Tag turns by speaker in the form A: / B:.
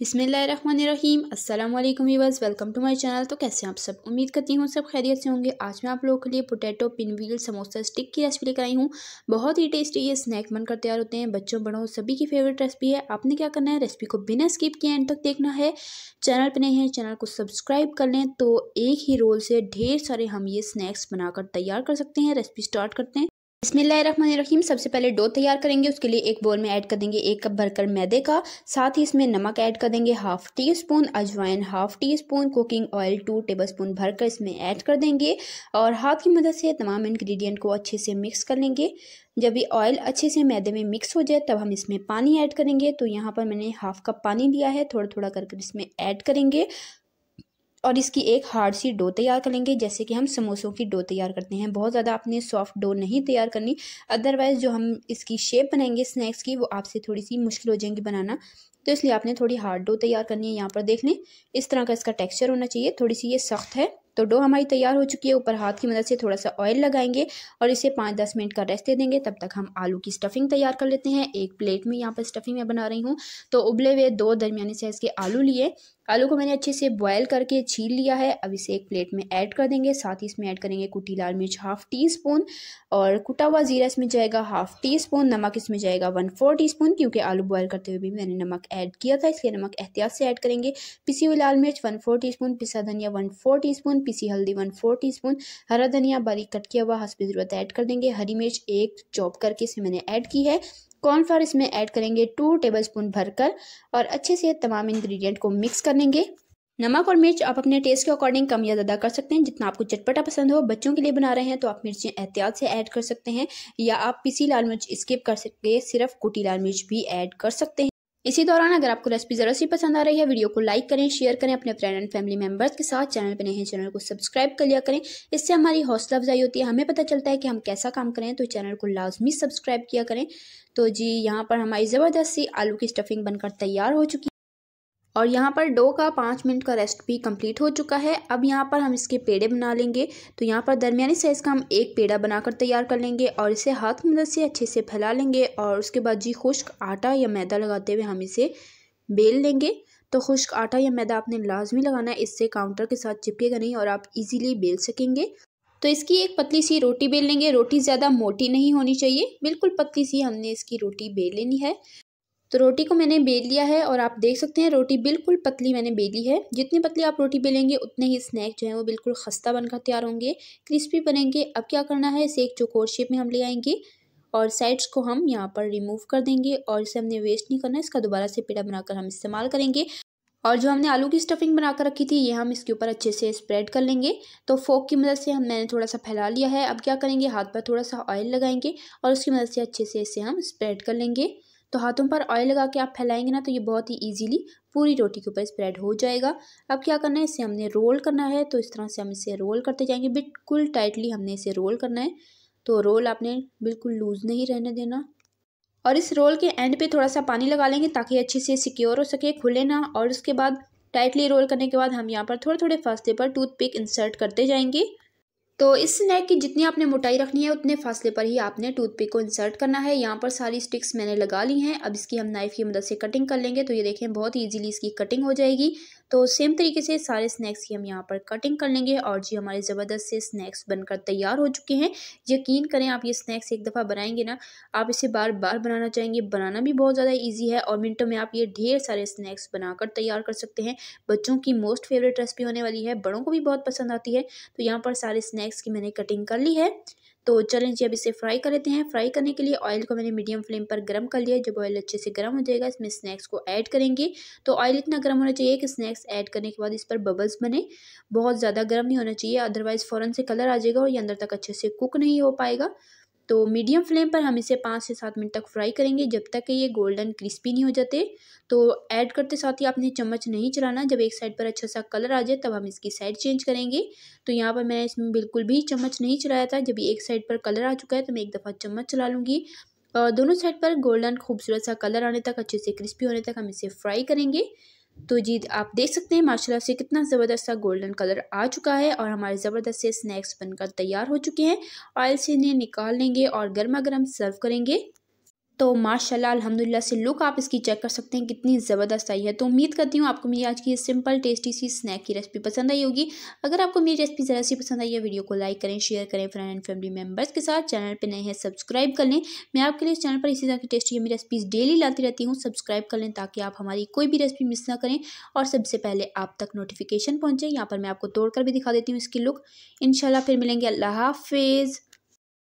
A: बिस्मिल्लाहिर्रहमानिर्रहीम। अस्सलाम वालेकुम viewers, welcome to my channel. तो कैसे हैं आप सब? उम्मीद करती हूँ सब खैरियत से होंगे। आज मैं आप लोगों के लिए पोटैटो पिनव्हील समोसा स्टिक की रेसिपी लेकर आई हूँ। बहुत ही टेस्टी ये स्नैक बनकर तैयार होते हैं। बच्चों बड़ों सभी की फेवरेट रेसिपी है। आपने क्या करना है, रेसिपी को बिना स्किप किए एंड तक देखना है। चैनल पर नए हैं, चैनल को सब्सक्राइब कर लें। तो एक ही रोल से ढेर सारे हम ये स्नैक्स बनाकर तैयार कर सकते हैं। रेसिपी स्टार्ट करते हैं। बिस्मिल्लाहिर्रहमानिर्रहीम। सबसे पहले डो तैयार करेंगे। उसके लिए एक बोल में ऐड कर देंगे 1 कप भरकर मैदे का। साथ ही इसमें नमक ऐड कर देंगे हाफ टी स्पून, अजवाइन half tea spoon, cooking oil 2 tablespoon भरकर इसमें ऐड कर देंगे और हाथ की मदद से तमाम इंग्रेडिएंट को अच्छे से मिक्स कर लेंगे। जब ये ऑयल अच्छे से मैदे में मिक्स हो जाए तब हम इसमें पानी ऐड करेंगे। तो यहाँ पर मैंने हाफ कप पानी लिया है, थोड़ा थोड़ा करके इसमें ऐड करेंगे और इसकी एक हार्ड सी डो तैयार कर लेंगे, जैसे कि हम समोसों की डो तैयार करते हैं। बहुत ज़्यादा आपने सॉफ्ट डो नहीं तैयार करनी, अदरवाइज़ जो हम इसकी शेप बनाएंगे स्नैक्स की वो आपसे थोड़ी सी मुश्किल हो जाएगी बनाना। तो इसलिए आपने थोड़ी हार्ड डो तैयार करनी है। यहाँ पर देख लें, इस तरह का इसका टेक्सचर होना चाहिए। थोड़ी सी ये सख्त है। तो डो हमारी तैयार हो चुकी है। ऊपर हाथ की मदद से थोड़ा सा ऑयल लगाएंगे और इसे 5-10 मिनट का रेस्ट दे देंगे। तब तक हम आलू की स्टफिंग तैयार कर लेते हैं। एक प्लेट में यहाँ पर स्टफिंग मैं बना रही हूँ। तो उबले हुए 2 दरमियाने साइज़ के आलू लिए। आलू को मैंने अच्छे से बॉयल करके छील लिया है। अब इसे एक प्लेट में ऐड कर देंगे। साथ ही इसमें ऐड करेंगे कुटी लाल मिर्च हाफ टी स्पून और कुटा हुआ जीरा इसमें जाएगा हाफ टी स्पून। नमक इसमें जाएगा 1/4 टीस्पून, क्योंकि आलू बॉयल करते हुए भी मैंने नमक ऐड किया था, इसलिए नमक एहतियात से ऐड करेंगे। पिसी हुई लाल मिर्च 1/4 टीस्पून, पिसा धनिया 1/4 टीस्पून, पिसी हल्दी 1/4 टीस्पून, हरा धनिया बारीक कट किया हुआ हस्ब ज़रूरत ऐड कर देंगे। हरी मिर्च एक चॉप करके इसमें मैंने ऐड की है। कॉर्नफ्लोर इसमें ऐड करेंगे 2 टेबलस्पून भरकर और अच्छे से तमाम इंग्रेडिएंट को मिक्स कर लेंगे। नमक और मिर्च आप अपने टेस्ट के अकॉर्डिंग कम या ज़्यादा कर सकते हैं, जितना आपको चटपटा पसंद हो। बच्चों के लिए बना रहे हैं तो आप मिर्चें एहतियात से ऐड कर सकते हैं, या आप पिसी लाल मिर्च स्किप कर सकते हैं, सिर्फ कुटी लाल मिर्च भी ऐड कर सकते हैं। इसी दौरान अगर आपको रेसिपी ज़रा सी पसंद आ रही है, वीडियो को लाइक करें, शेयर करें अपने फ्रेंड एंड फैमिली मेंबर्स के साथ। चैनल पर नए हैं, चैनल को सब्सक्राइब कर लिया करें। इससे हमारी हौसला अफजाई होती है, हमें पता चलता है कि हम कैसा काम करें। तो चैनल को लाजमी सब्सक्राइब किया करें। तो जी, यहाँ पर हमारी ज़बरदस्त सी आलू की स्टफिंग बनकर तैयार हो चुकी है और यहाँ पर डो का 5 मिनट का रेस्ट भी कंप्लीट हो चुका है। अब यहाँ पर हम इसके पेड़े बना लेंगे। तो यहाँ पर दरमियानी साइज़ का हम एक पेड़ा बनाकर तैयार कर लेंगे और इसे हाथ की मदद से अच्छे से फैला लेंगे और उसके बाद जी खुश्क आटा या मैदा लगाते हुए हम इसे बेल लेंगे। तो खुश्क आटा या मैदा आपने लाजमी लगाना है, इससे काउंटर के साथ चिपकेगा नहीं और आप इजीली बेल सकेंगे। तो इसकी एक पतली सी रोटी बेल लेंगे। रोटी ज़्यादा मोटी नहीं होनी चाहिए, बिल्कुल पतली सी हमने इसकी रोटी बेल लेनी है। तो रोटी को मैंने बेल लिया है और आप देख सकते हैं रोटी बिल्कुल पतली मैंने बेली है। जितनी पतली आप रोटी बेलेंगे उतने ही स्नैक जो है वो बिल्कुल खस्ता बनकर तैयार होंगे, क्रिस्पी बनेंगे। अब क्या करना है, इसे एक चौकोर शेप में हम ले आएंगे और साइड्स को हम यहाँ पर रिमूव कर देंगे और इसे हमने वेस्ट नहीं करना, इसका दोबारा से पेड़ा बनाकर हम इस्तेमाल करेंगे। और जो हमने आलू की स्टफिंग बनाकर रखी थी ये हम इसके ऊपर अच्छे से स्प्रेड कर लेंगे। तो फोक की मदद से मैंने थोड़ा सा फैला लिया है। अब क्या करेंगे, हाथ पर थोड़ा सा ऑयल लगाएंगे और उसकी मदद से अच्छे से इसे हम स्प्रेड कर लेंगे। तो हाथों पर ऑयल लगा के आप फैलाएंगे ना तो ये बहुत ही इजीली पूरी रोटी के ऊपर स्प्रेड हो जाएगा। अब क्या करना है, इसे हमने रोल करना है। तो इस तरह से हम इसे रोल करते जाएंगे, बिल्कुल टाइटली हमने इसे रोल करना है। तो रोल आपने बिल्कुल लूज़ नहीं रहने देना और इस रोल के एंड पे थोड़ा सा पानी लगा लेंगे ताकि अच्छे से सिक्योर हो सके, खुले ना। और उसके बाद टाइटली रोल करने के बाद हम यहाँ पर थोड़े थोड़े फासले पर टूथपिक इंसर्ट करते जाएंगे। तो इस स्नैक की जितनी आपने मोटाई रखनी है उतने फासले पर ही आपने टूथपिक को इंसर्ट करना है। यहाँ पर सारी स्टिक्स मैंने लगा ली हैं। अब इसकी हम नाइफ़ की मदद से कटिंग कर लेंगे। तो ये देखें बहुत ईजीली इसकी कटिंग हो जाएगी। तो सेम तरीके से सारे स्नैक्स की हम यहाँ पर कटिंग कर लेंगे और जी हमारे ज़बरदस्त से स्नैक्स बनकर तैयार हो चुके हैं। यकीन करें, आप ये स्नैक्स एक दफ़ा बनाएंगे ना, आप इसे बार बार बनाना चाहेंगे। बनाना भी बहुत ज़्यादा ईजी है और मिनटों में आप ये ढेर सारे स्नैक्स बनाकर तैयार कर सकते हैं। बच्चों की मोस्ट फेवरेट रेसिपी होने वाली है, बड़ों को भी बहुत पसंद आती है। तो यहाँ पर सारे स्नैक्स की मैंने कटिंग कर ली है। तो चलें जी अब इसे फ्राई कर लेते हैं। फ्राई करने के लिए ऑयल को मैंने मीडियम फ्लेम पर गर्म कर लिया है। जब ऑयल अच्छे से गर्म हो जाएगा इसमें स्नैक्स को ऐड करेंगे। तो ऑयल इतना गर्म होना चाहिए कि स्नैक्स ऐड करने के बाद इस पर बबल्स बने। बहुत ज़्यादा गर्म नहीं होना चाहिए, अदरवाइज़ फ़ौरन से कलर आ जाएगा और ये अंदर तक अच्छे से कुक नहीं हो पाएगा। तो मीडियम फ्लेम पर हम इसे 5 से 7 मिनट तक फ्राई करेंगे, जब तक कि ये गोल्डन क्रिस्पी नहीं हो जाते। तो ऐड करते साथ ही आपने चम्मच नहीं चलाना, जब एक साइड पर अच्छा सा कलर आ जाए तब हम इसकी साइड चेंज करेंगे। तो यहाँ पर मैंने इसमें बिल्कुल भी चम्मच नहीं चलाया था। जब ये एक साइड पर कलर आ चुका है तो मैं एक दफ़ा चम्मच चला लूँगी और दोनों साइड पर गोल्डन खूबसूरत सा कलर आने तक, अच्छे से क्रिस्पी होने तक हम इसे फ्राई करेंगे। तो जी आप देख सकते हैं माशाल्लाह से कितना ज़बरदस्त सा गोल्डन कलर आ चुका है और हमारे ज़बरदस्त से स्नैक्स बनकर तैयार हो चुके हैं। ऑयल से इन्हें निकाल लेंगे और गर्मा गर्म सर्व करेंगे। तो माशाल्लाह अल्हम्दुलिल्लाह से लुक आप इसकी चेक कर सकते हैं कितनी ज़बरदस्त आई है। तो उम्मीद करती हूँ आपको मेरी आज की ये सिंपल टेस्टी सी स्नैक की रेसिपी पसंद आई होगी। अगर आपको मेरी रेसिपी ज़रा सी पसंद आई है, वीडियो को लाइक करें, शेयर करें फ्रेंड एंड फैमिली मेम्बर्स के साथ। चैनल पे नए हैं सब्सक्राइब कर लें। मैं आपके लिए इस चैनल पर इसी तरह की टेस्टी यम्मी रेसिपीज़ डेली लाती रहती हूँ। सब्सक्राइब कर लें ताकि आप हमारी कोई भी रेसिपी मिस ना करें और सबसे पहले आप तक नोटिफिकेशन पहुँचे। यहाँ पर मैं आपको तोड़ कर भी दिखा देती हूँ इसकी लुक। इंशाल्लाह फिर मिलेंगे। अल्लाह हाफिज़।